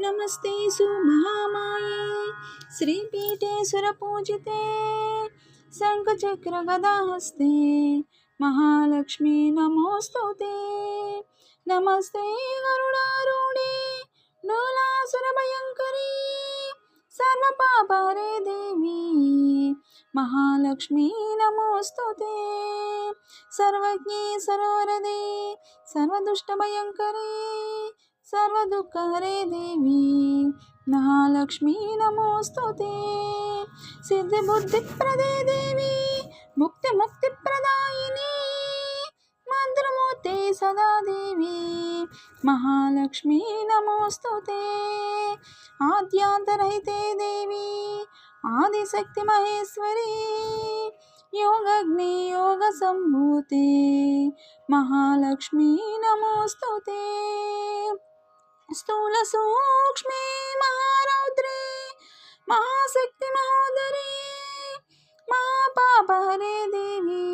नमस्ते सुमहामाये श्रीपीठे सुरपूजिते शङ्खचक्रगदाहस्ते महालक्ष्मी नमोस्तुते। नमस्ते गरुडारूढे डोलासुरभयङ्करी सर्वपापहरे देवी महालक्ष्मी नमोस्तुते। सर्वज्ञे सर्ववरदे सर्वदुष्टभयङ्करे सर्वदुःखहरे देवी महालक्ष्मी नमोस्तुते। सिद्धिबुद्धिप्रदे देवी मुक्तिप्रदायिनी मंत्रमूर्ते सदा देवी महालक्ष्मी नमोस्तुते। आद्यांतरहिते देवी आदिशक्ति महेश्वरी योगग्नि योग संभूते महालक्ष्मी नमोस्तुते। स्थूल सूक्ष्मे महारौद्रे महाशक्ति महोदरे महापापहरे देवी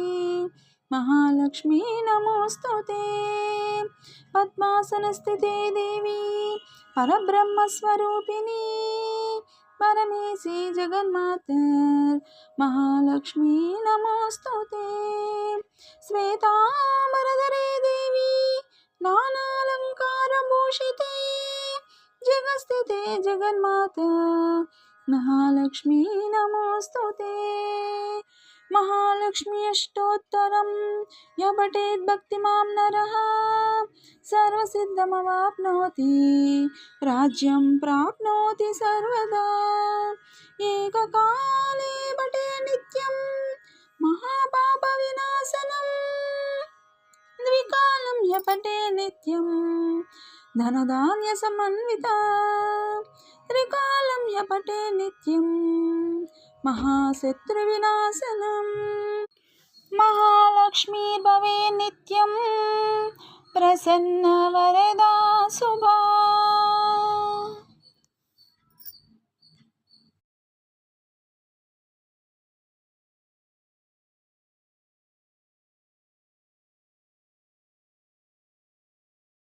महालक्ष्मी नमोस्तुते। पद्मासनस्थिते देवी परब्रह्मस्वरूपिणी परमेशी जगन्मातर महालक्ष्मी नमोस्तुते। श्वेतांबरधरे देवी नानालंकारभूषिते जगस्थिते जगन्माता महालक्ष्मी नमोस्तुते। महालक्ष्मी अष्टोत्तरं य पठेत् भक्तिमां नरः सर्वसिद्धिमवाप्नोति राज्यं प्राप्नोति सर्वदा। एककाले पठे नित्यं महापापविनाशनं द्विकालं य पठे नित्यं धनधान्यसमन्विता त्रिकालं य पठे नित्यं महाशत्रुविनाशनम्। महालक्ष्मी भवे नित्यं प्रसन्नवरदा